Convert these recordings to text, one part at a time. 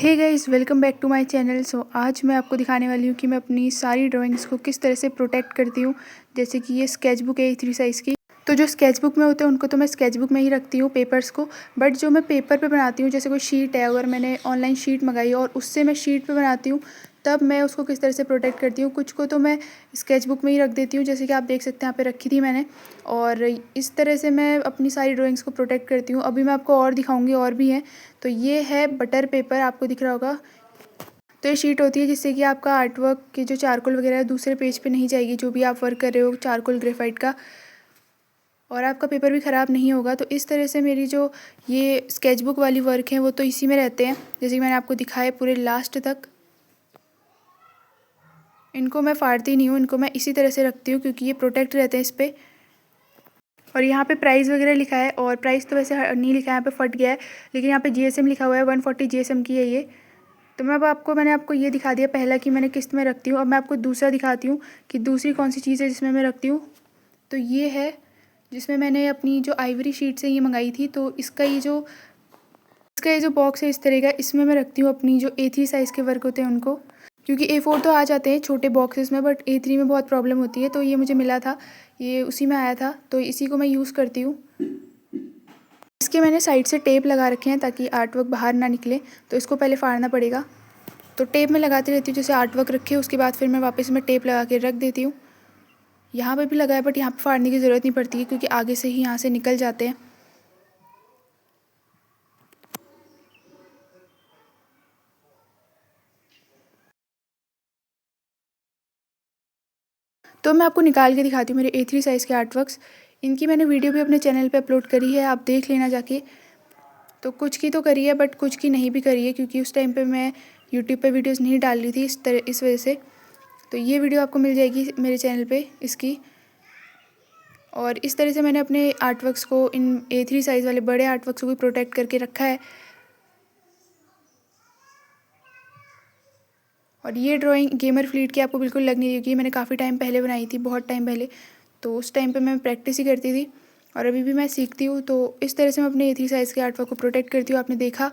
Hey guys, welcome back to my channel. आज मैं आपको दिखाने वाली हूँ कि मैं अपनी सारी ड्राइंग्स को किस तरह से प्रोटेक्ट करती हूँ। जैसे कि ये स्केचबुक है A3 साइज़ की। तो जो स्केचबुक में होते हैं उनको तो मैं स्केचबुक में ही रखती हूँ पेपर्स को। बट जो मैं पेपर पे बनाती हूँ, जैसे कोई शीट है, अगर मैंने ऑनलाइन शीट मंगाई और उससे मैं शीट पे बनाती हूँ, तब मैं उसको किस तरह से प्रोटेक्ट करती हूँ। कुछ को तो मैं स्केचबुक में ही रख देती हूँ, जैसे कि आप देख सकते हैं यहाँ पे रखी थी मैंने। और इस तरह से मैं अपनी सारी ड्राइंग्स को प्रोटेक्ट करती हूँ। अभी मैं आपको और दिखाऊँगी, और भी हैं। तो ये है बटर पेपर, आपको दिख रहा होगा। तो ये शीट होती है जिससे कि आपका आर्ट वर्क की जो चारकोल वगैरह है दूसरे पेज पे नहीं जाएगी, जो भी आप वर्क कर रहे हो चारकोल ग्रेफाइट का, और आपका पेपर भी ख़राब नहीं होगा। तो इस तरह से मेरी जो ये स्केचबुक वाली वर्क है वो तो इसी में रहते हैं, जैसे कि मैंने आपको दिखाया पूरे लास्ट तक। इनको मैं फाड़ती नहीं हूँ, इनको मैं इसी तरह से रखती हूँ क्योंकि ये प्रोटेक्ट रहते हैं इस पर। और यहाँ पे प्राइस वगैरह लिखा है, और प्राइस तो वैसे नहीं लिखा है, यहाँ पे फट गया है, लेकिन यहाँ पे GSM लिखा हुआ है। 140 GSM की है ये। तो मैंने आपको ये दिखा दिया पहला कि मैंने किस्त में रखती हूँ। अब मैं आपको दूसरा दिखाती हूँ कि दूसरी कौन सी चीज़ है जिसमें मैं रखती हूँ। तो ये है जिसमें मैंने अपनी जो आइवरी शीट से ये मंगाई थी। तो इसका ये जो बॉक्स है इस तरह का, इसमें मैं रखती हूँ अपनी जो A3 साइज़ के वर्क होते हैं उनको। क्योंकि A4 तो आ जाते हैं छोटे बॉक्सेस में, बट A3 में बहुत प्रॉब्लम होती है। तो ये मुझे मिला था, ये उसी में आया था, तो इसी को मैं यूज़ करती हूँ। इसके मैंने साइड से टेप लगा रखे हैं ताकि आर्ट वर्क बाहर ना निकले। तो इसको पहले फाड़ना पड़ेगा। तो टेप में लगाती रहती हूँ, जैसे आर्ट वर्क रखे उसके बाद फिर मैं वापस में टेप लगा के रख देती हूँ। यहाँ पे भी लगाया, बट यहाँ पे फाड़ने की ज़रूरत नहीं पड़ती है क्योंकि आगे से ही यहाँ से निकल जाते हैं। तो मैं आपको निकाल के दिखाती हूँ मेरे A3 साइज़ के आर्ट वर्क्स। इनकी मैंने वीडियो भी अपने चैनल पे अपलोड करी है, आप देख लेना जाके। तो कुछ की तो करी है, बट कुछ की नहीं भी करी है, क्योंकि उस टाइम पे मैं यूट्यूब पे वीडियोस नहीं डाल रही थी इस वजह से। तो ये वीडियो आपको मिल जाएगी मेरे चैनल पे इसकी। और इस तरह से मैंने अपने आर्ट वर्क्स को, इन A3 साइज़ वाले बड़े आर्ट वर्क्स को भी प्रोटेक्ट करके रखा है। और ये ड्राइंग गेमर फ्लीट की आपको बिल्कुल लग नहीं रही, मैंने काफ़ी टाइम पहले बनाई थी, बहुत टाइम पहले। तो उस टाइम पे मैं प्रैक्टिस ही करती थी, और अभी भी मैं सीखती हूँ। तो इस तरह से मैं अपने A3 साइज़ के आर्ट वर्क को प्रोटेक्ट करती हूँ, आपने देखा।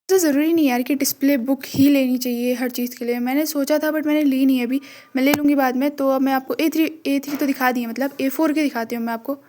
ऐसा ज़रूरी नहीं यार कि डिस्प्ले बुक ही लेनी चाहिए हर चीज़ के लिए। मैंने सोचा था बट मैंने ली नहीं है अभी, मैं ले लूँगी बाद में। तो अब मैं आपको A3 तो दिखा दी है, मतलब A4 के दिखाती हूँ मैं आपको।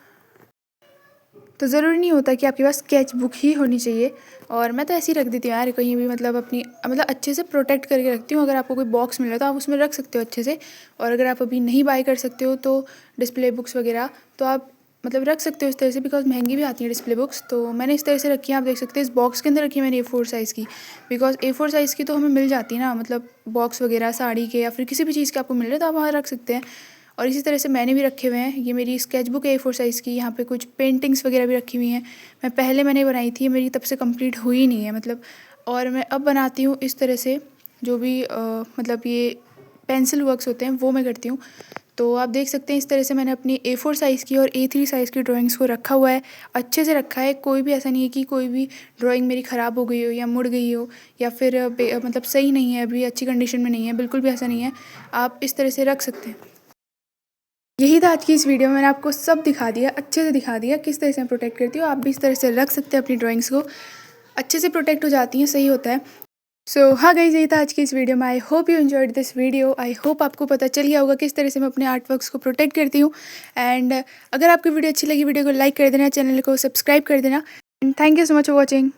तो ज़रूरी नहीं होता कि आपके पास स्केच बुक ही होनी चाहिए। और मैं तो ऐसे ही रख देती हूँ यार कहीं भी, मतलब अपनी, मतलब अच्छे से प्रोटेक्ट करके रखती हूँ। अगर आपको कोई बॉक्स मिल रहा है तो आप उसमें रख सकते हो अच्छे से। और अगर आप अभी नहीं बाय कर सकते हो तो डिस्प्ले बुक्स वगैरह, तो आप मतलब रख सकते हो इस तरह से, बिकॉज महंगी भी आती है डिस्प्ले बुक्स। तो मैंने इस तरह से रखी है, आप देख सकते हैं। इस बॉक्स के अंदर रखी है मैंने A4 साइज़ की, बिकॉज A4 साइज़ की तो हमें मिल जाती है ना, मतलब बॉक्स वगैरह साड़ी के या फिर किसी भी चीज़ के आपको मिल रहे हैं तो आप वहाँ रख सकते हैं। और इसी तरह से मैंने भी रखे हुए हैं। ये मेरी स्केचबुक है A4 साइज़ की, यहाँ पे कुछ पेंटिंग्स वगैरह भी रखी हुई हैं। मैंने बनाई थी, मेरी तब से कंप्लीट हुई नहीं है, मतलब। और मैं अब बनाती हूँ इस तरह से, जो भी मतलब ये पेंसिल वर्क्स होते हैं वो मैं करती हूँ। तो आप देख सकते हैं इस तरह से मैंने अपनी A4 साइज़ की और A3 साइज़ की ड्राइंग्स को रखा हुआ है, अच्छे से रखा है। कोई भी ऐसा नहीं है कि कोई भी ड्राइंग मेरी ख़राब हो गई हो या मुड़ गई हो, या फिर मतलब सही नहीं है, अभी अच्छी कंडीशन में नहीं है, बिल्कुल भी ऐसा नहीं है। आप इस तरह से रख सकते हैं। यही था आज की इस वीडियो में, मैंने आपको सब दिखा दिया, अच्छे से दिखा दिया किस तरह से मैं प्रोटेक्ट करती हूँ। आप भी इस तरह से रख सकते हैं अपनी ड्राइंग्स को, अच्छे से प्रोटेक्ट हो जाती हैं, सही होता है। सो हाँ गाइस, यही था आज की इस वीडियो में। I hope you enjoyed this video. I hope आपको पता चल गया होगा किस तरह से मैं अपने आर्ट वर्क्स को प्रोटेक्ट करती हूँ। एंड अगर आपको वीडियो अच्छी लगी, वीडियो को लाइक कर देना, चैनल को सब्सक्राइब कर देना। And thank you so much for watching.